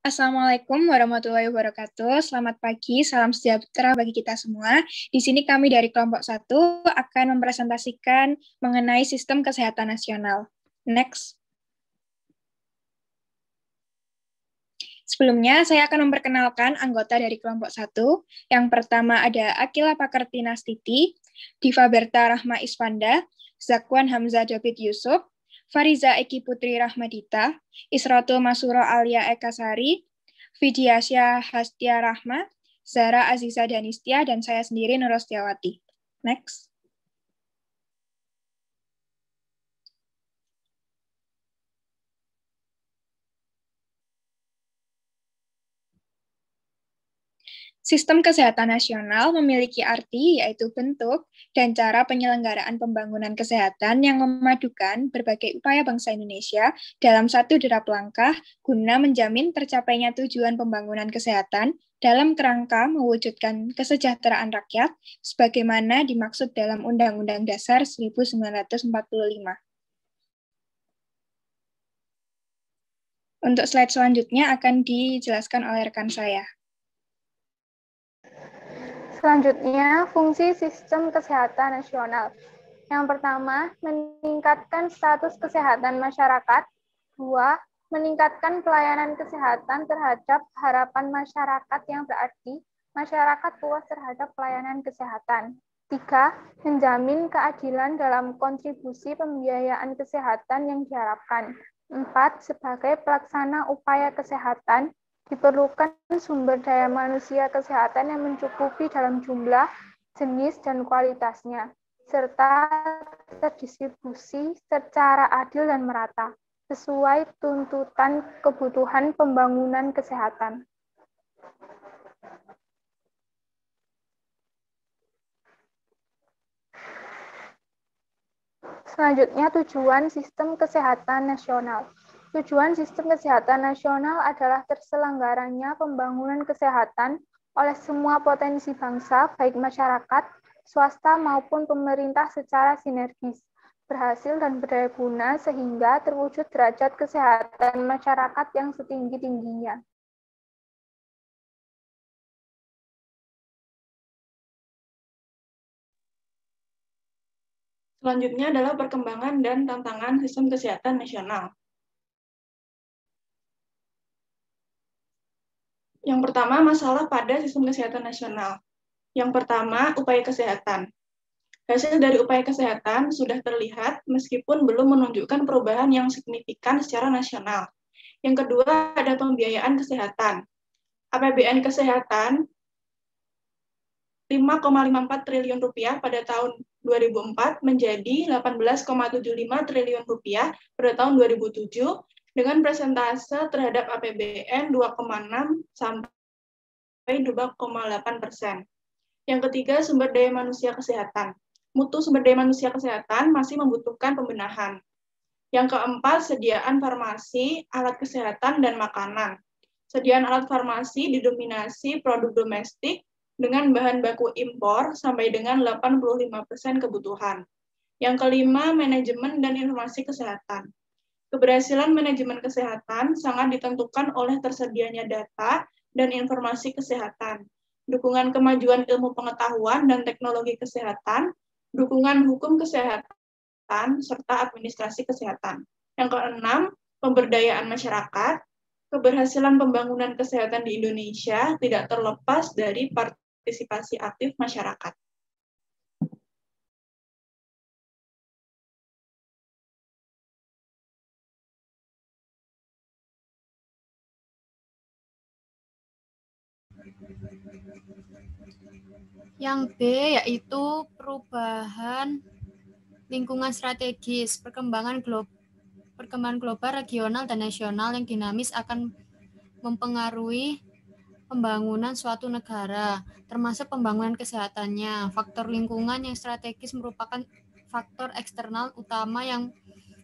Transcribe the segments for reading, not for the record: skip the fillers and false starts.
Assalamualaikum warahmatullahi wabarakatuh. Selamat pagi, salam sejahtera bagi kita semua. Di sini kami dari kelompok 1 akan mempresentasikan mengenai sistem kesehatan nasional. Next. Sebelumnya, saya akan memperkenalkan anggota dari kelompok 1. Yang pertama ada Akila Pakartinastiti, Diva Berta Rahma Isfanda, Zakwan Hamzah David Yusuf, Fariza Eki Putri Rahmadita, Isrotul Masuro Alia Ekasari, Vidyasya Hastia Rahma, Zara Aziza Danistia, dan saya sendiri Nur Rostiawati. Next. Sistem kesehatan nasional memiliki arti yaitu bentuk dan cara penyelenggaraan pembangunan kesehatan yang memadukan berbagai upaya bangsa Indonesia dalam satu derap langkah guna menjamin tercapainya tujuan pembangunan kesehatan dalam kerangka mewujudkan kesejahteraan rakyat sebagaimana dimaksud dalam Undang-Undang Dasar 1945. Untuk slide selanjutnya akan dijelaskan oleh rekan saya. Selanjutnya, fungsi sistem kesehatan nasional. Yang pertama, meningkatkan status kesehatan masyarakat. 2. Meningkatkan pelayanan kesehatan terhadap harapan masyarakat yang berarti masyarakat puas terhadap pelayanan kesehatan. 3. Menjamin keadilan dalam kontribusi pembiayaan kesehatan yang diharapkan. 4. Sebagai pelaksana upaya kesehatan, diperlukan sumber daya manusia kesehatan yang mencukupi dalam jumlah, jenis, dan kualitasnya, serta terdistribusi secara adil dan merata, sesuai tuntutan kebutuhan pembangunan kesehatan. Selanjutnya, tujuan sistem kesehatan nasional. Tujuan sistem kesehatan nasional adalah terselenggaranya pembangunan kesehatan oleh semua potensi bangsa, baik masyarakat, swasta maupun pemerintah secara sinergis, berhasil dan berdaya guna sehingga terwujud derajat kesehatan masyarakat yang setinggi-tingginya. Selanjutnya adalah perkembangan dan tantangan sistem kesehatan nasional. Yang pertama, masalah pada sistem kesehatan nasional. Yang pertama, upaya kesehatan. Hasil dari upaya kesehatan sudah terlihat meskipun belum menunjukkan perubahan yang signifikan secara nasional. Yang kedua, ada pembiayaan kesehatan. APBN kesehatan 5,54 triliun rupiah pada tahun 2004 menjadi 18,75 triliun rupiah pada tahun 2007 dengan persentase terhadap APBN 2,6 sampai 2,8%. Yang ketiga, sumber daya manusia kesehatan. Mutu sumber daya manusia kesehatan masih membutuhkan pembenahan. Yang keempat, sediaan farmasi, alat kesehatan, dan makanan. Sediaan alat farmasi didominasi produk domestik dengan bahan baku impor sampai dengan 85% kebutuhan. Yang kelima, manajemen dan informasi kesehatan. Keberhasilan manajemen kesehatan sangat ditentukan oleh tersedianya data dan informasi kesehatan, dukungan kemajuan ilmu pengetahuan dan teknologi kesehatan, dukungan hukum kesehatan, serta administrasi kesehatan. Yang keenam, pemberdayaan masyarakat. Keberhasilan pembangunan kesehatan di Indonesia tidak terlepas dari partisipasi aktif masyarakat. Yang B yaitu perubahan lingkungan strategis, perkembangan global, regional, dan nasional yang dinamis akan mempengaruhi pembangunan suatu negara, termasuk pembangunan kesehatannya. Faktor lingkungan yang strategis merupakan faktor eksternal utama yang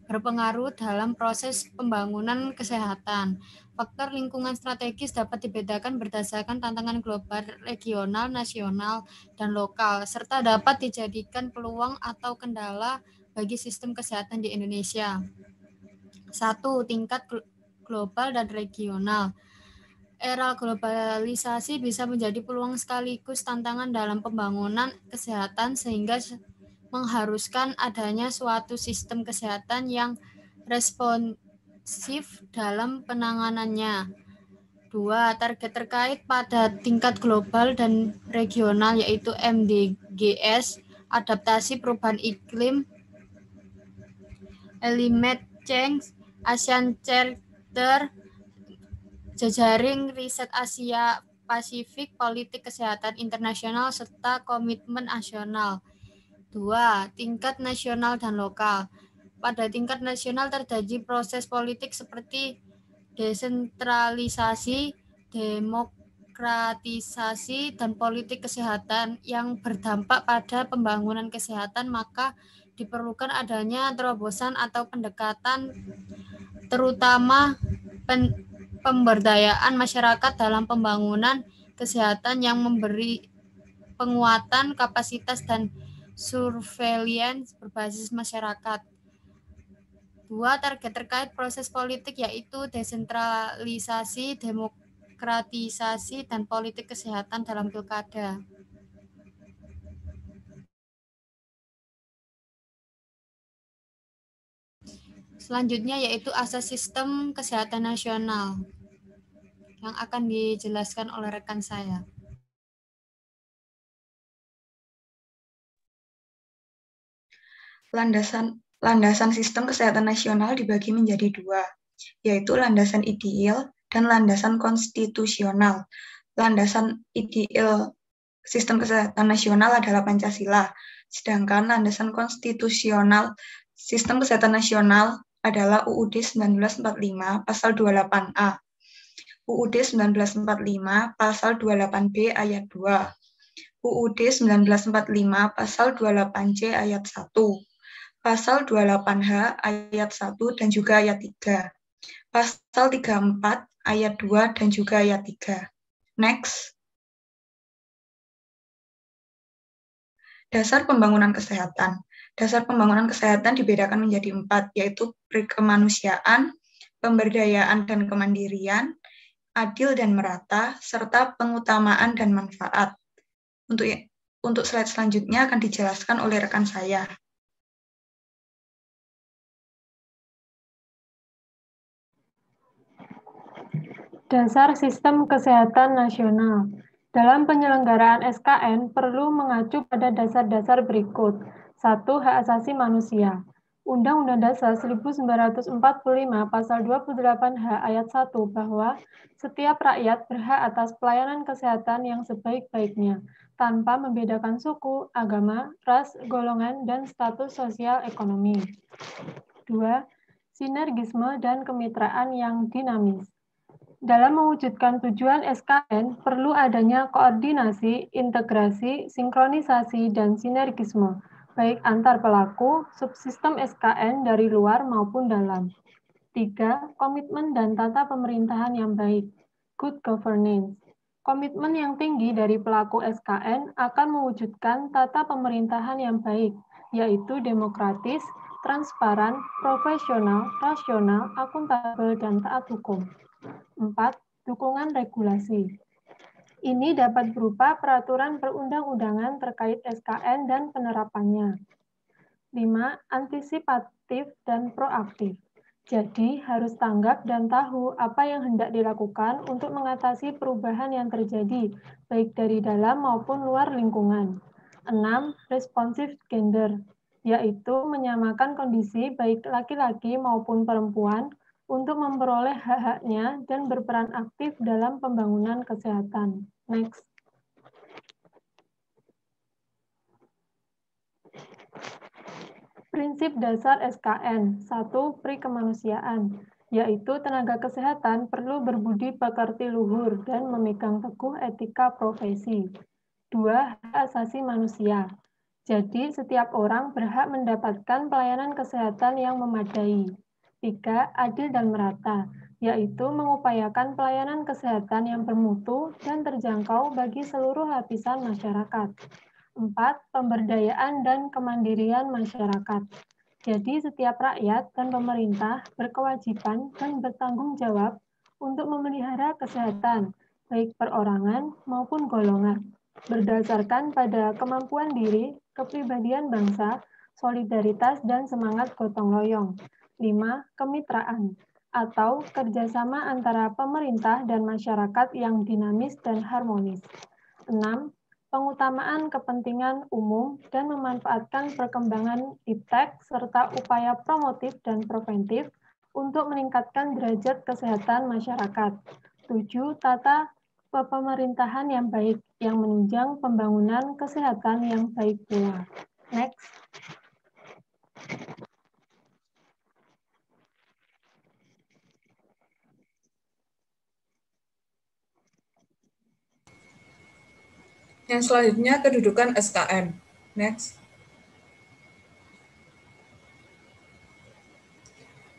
berpengaruh dalam proses pembangunan kesehatan. Faktor lingkungan strategis dapat dibedakan berdasarkan tantangan global, regional, nasional, dan lokal, serta dapat dijadikan peluang atau kendala bagi sistem kesehatan di Indonesia. 1. Tingkat global dan regional. era globalisasi bisa menjadi peluang sekaligus tantangan dalam pembangunan kesehatan sehingga mengharuskan adanya suatu sistem kesehatan yang responsif dalam penanganannya. 2. Target terkait pada tingkat global dan regional yaitu MDGs, adaptasi perubahan iklim, climate change, ASEAN Charter, jejaring riset Asia Pasifik, politik kesehatan internasional, serta komitmen nasional. 2. Tingkat nasional dan lokal. Pada tingkat nasional terjadi proses politik seperti desentralisasi, demokratisasi, dan politik kesehatan yang berdampak pada pembangunan kesehatan, maka diperlukan adanya terobosan atau pendekatan terutama pemberdayaan masyarakat dalam pembangunan kesehatan yang memberi penguatan kapasitas dan surveillance berbasis masyarakat. 2. Target terkait proses politik yaitu desentralisasi, demokratisasi, dan politik kesehatan dalam pilkada. Selanjutnya yaitu asas sistem kesehatan nasional yang akan dijelaskan oleh rekan saya. Landasan sistem kesehatan nasional dibagi menjadi dua, yaitu landasan ideal dan landasan konstitusional. Landasan ideal sistem kesehatan nasional adalah Pancasila, sedangkan landasan konstitusional sistem kesehatan nasional adalah UUD 1945 pasal 28A, UUD 1945 pasal 28B ayat 2, UUD 1945 pasal 28C ayat 1, Pasal 28H ayat 1 dan juga ayat 3. Pasal 34 ayat 2 dan juga ayat 3. Next. Dasar pembangunan kesehatan. Dasar pembangunan kesehatan dibedakan menjadi 4, yaitu kemanusiaan, pemberdayaan dan kemandirian, adil dan merata, serta pengutamaan dan manfaat. Untuk slide selanjutnya akan dijelaskan oleh rekan saya. Dasar Sistem Kesehatan Nasional. Dalam penyelenggaraan SKN perlu mengacu pada dasar-dasar berikut. 1. Hak asasi manusia. Undang-Undang Dasar 1945 Pasal 28H ayat 1 bahwa setiap rakyat berhak atas pelayanan kesehatan yang sebaik-baiknya, tanpa membedakan suku, agama, ras, golongan, dan status sosial ekonomi. 2. Sinergisme dan kemitraan yang dinamis. Dalam mewujudkan tujuan SKN, perlu adanya koordinasi, integrasi, sinkronisasi, dan sinergisme, baik antar pelaku, subsistem SKN dari luar maupun dalam. 3. Komitmen dan tata pemerintahan yang baik, good governance. Komitmen yang tinggi dari pelaku SKN akan mewujudkan tata pemerintahan yang baik, yaitu demokratis, transparan, profesional, rasional, akuntabel, dan taat hukum. 4. Dukungan regulasi. Ini dapat berupa peraturan perundang-undangan terkait SKN dan penerapannya. 5. Antisipatif dan proaktif. Jadi, harus tanggap dan tahu apa yang hendak dilakukan untuk mengatasi perubahan yang terjadi, baik dari dalam maupun luar lingkungan. 6. Responsif gender, yaitu menyamakan kondisi baik laki-laki maupun perempuan untuk memperoleh hak-haknya dan berperan aktif dalam pembangunan kesehatan. Next. Prinsip dasar SKN. 1. Prikemanusiaan, yaitu tenaga kesehatan perlu berbudi pekerti luhur dan memegang teguh etika profesi. 2. Hak asasi manusia. Jadi, setiap orang berhak mendapatkan pelayanan kesehatan yang memadai. 3. Adil dan merata, yaitu mengupayakan pelayanan kesehatan yang bermutu dan terjangkau bagi seluruh lapisan masyarakat. 4. Pemberdayaan dan kemandirian masyarakat. Jadi setiap rakyat dan pemerintah berkewajiban dan bertanggung jawab untuk memelihara kesehatan, baik perorangan maupun golongan, berdasarkan pada kemampuan diri, kepribadian bangsa, solidaritas, dan semangat gotong royong. 5. Kemitraan atau kerjasama antara pemerintah dan masyarakat yang dinamis dan harmonis. 6. Pengutamaan kepentingan umum dan memanfaatkan perkembangan iptek serta upaya promotif dan preventif untuk meningkatkan derajat kesehatan masyarakat. 7. Tata pemerintahan yang baik yang menunjang pembangunan kesehatan yang baik pula. Next. Yang selanjutnya kedudukan SKN. Next.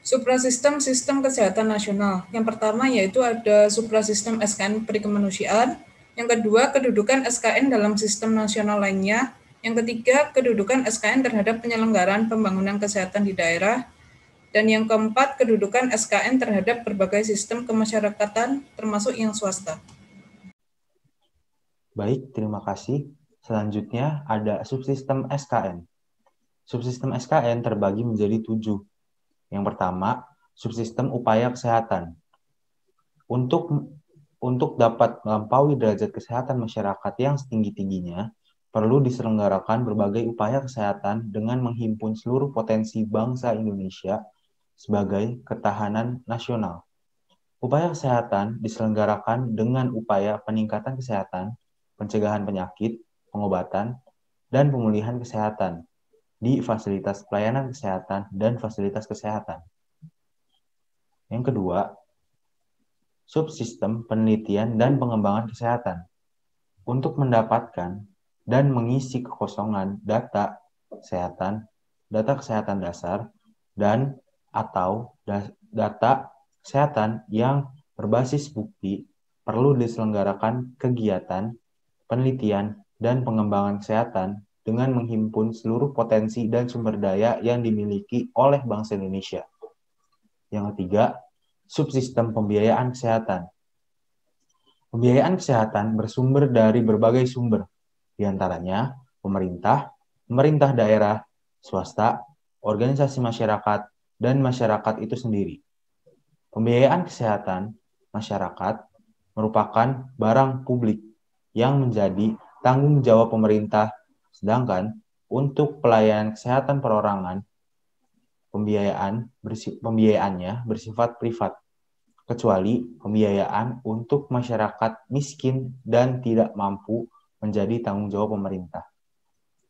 Suprasistem sistem kesehatan nasional. Yang pertama yaitu ada suprasistem SKN perikemanusiaan. Yang kedua, kedudukan SKN dalam sistem nasional lainnya. Yang ketiga, kedudukan SKN terhadap penyelenggaraan pembangunan kesehatan di daerah. Dan yang keempat, kedudukan SKN terhadap berbagai sistem kemasyarakatan, termasuk yang swasta. Baik, terima kasih. Selanjutnya ada subsistem SKN. Subsistem SKN terbagi menjadi 7. Yang pertama, subsistem upaya kesehatan. Untuk dapat melampaui derajat kesehatan masyarakat yang setinggi-tingginya, perlu diselenggarakan berbagai upaya kesehatan dengan menghimpun seluruh potensi bangsa Indonesia sebagai ketahanan nasional. Upaya kesehatan diselenggarakan dengan upaya peningkatan kesehatan, pencegahan penyakit, pengobatan, dan pemulihan kesehatan di fasilitas pelayanan kesehatan dan fasilitas kesehatan. Yang kedua, subsistem penelitian dan pengembangan kesehatan. Untuk mendapatkan dan mengisi kekosongan data kesehatan dasar dan atau data kesehatan yang berbasis bukti, perlu diselenggarakan kegiatan penelitian dan pengembangan kesehatan dengan menghimpun seluruh potensi dan sumber daya yang dimiliki oleh bangsa Indonesia. Yang ketiga, subsistem pembiayaan kesehatan. Pembiayaan kesehatan bersumber dari berbagai sumber, di antaranya pemerintah daerah, swasta, organisasi masyarakat, dan masyarakat itu sendiri. Pembiayaan kesehatan masyarakat merupakan barang publik yang menjadi tanggung jawab pemerintah, sedangkan untuk pelayanan kesehatan perorangan, pembiayaannya bersifat privat, kecuali pembiayaan untuk masyarakat miskin dan tidak mampu menjadi tanggung jawab pemerintah.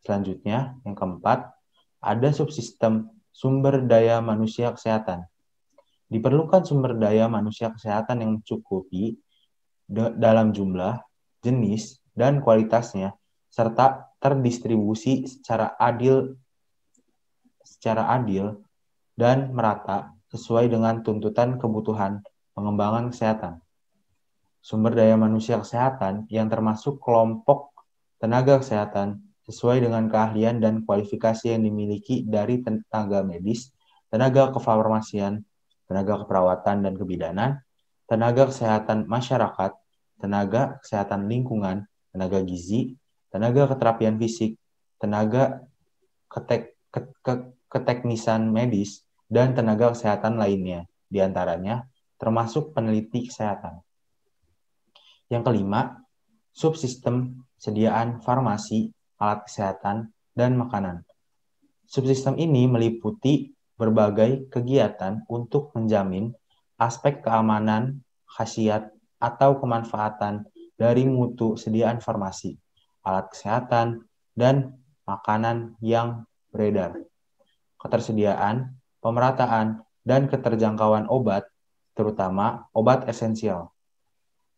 Selanjutnya, yang keempat, ada subsistem sumber daya manusia kesehatan. Diperlukan sumber daya manusia kesehatan yang mencukupi dalam jumlah, jenis, dan kualitasnya, serta terdistribusi secara adil dan merata sesuai dengan tuntutan kebutuhan pengembangan kesehatan. Sumber daya manusia kesehatan yang termasuk kelompok tenaga kesehatan sesuai dengan keahlian dan kualifikasi yang dimiliki dari tenaga medis, tenaga kefarmasian, tenaga keperawatan dan kebidanan, tenaga kesehatan masyarakat, tenaga kesehatan lingkungan, tenaga gizi, tenaga keterapian fisik, tenaga keteknisan medis, dan tenaga kesehatan lainnya, diantaranya termasuk peneliti kesehatan. Yang kelima, subsistem sediaan farmasi, alat kesehatan, dan makanan. Subsistem ini meliputi berbagai kegiatan untuk menjamin aspek keamanan, khasiat, atau kemanfaatan dari mutu sediaan farmasi, alat kesehatan, dan makanan yang beredar. Ketersediaan, pemerataan, dan keterjangkauan obat, terutama obat esensial.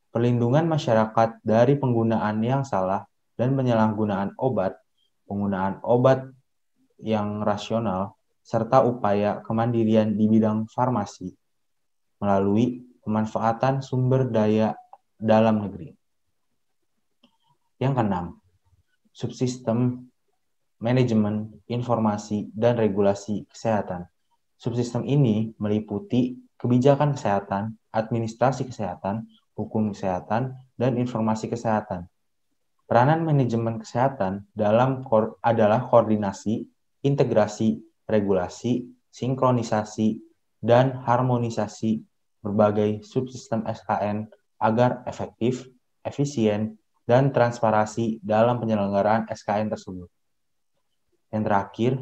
Perlindungan masyarakat dari penggunaan yang salah dan penyalahgunaan obat, penggunaan obat yang rasional, serta upaya kemandirian di bidang farmasi melalui pemanfaatan sumber daya dalam negeri. Yang keenam, subsistem manajemen, informasi, dan regulasi kesehatan. Subsistem ini meliputi kebijakan kesehatan, administrasi kesehatan, hukum kesehatan, dan informasi kesehatan. Peranan manajemen kesehatan adalah koordinasi, integrasi, regulasi, sinkronisasi, dan harmonisasi berbagai subsistem SKN agar efektif, efisien, dan transparansi dalam penyelenggaraan SKN tersebut. Yang terakhir,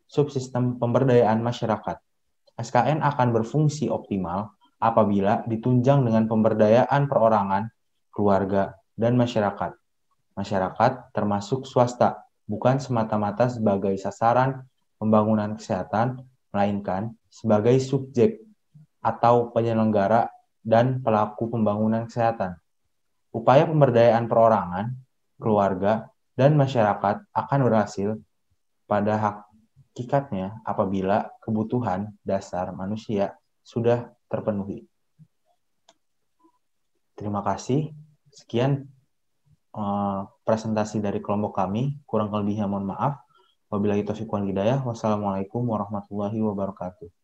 subsistem pemberdayaan masyarakat. SKN akan berfungsi optimal apabila ditunjang dengan pemberdayaan perorangan, keluarga, dan masyarakat. Masyarakat termasuk swasta, bukan semata-mata sebagai sasaran pembangunan kesehatan, melainkan sebagai subjek atau penyelenggara dan pelaku pembangunan kesehatan. Upaya pemberdayaan perorangan, keluarga, dan masyarakat akan berhasil pada hakikatnya apabila kebutuhan dasar manusia sudah terpenuhi. Terima kasih. Sekian presentasi dari kelompok kami. Kurang lebihnya mohon maaf. Wabillahi taufiq wal hidayah. Wassalamualaikum warahmatullahi wabarakatuh.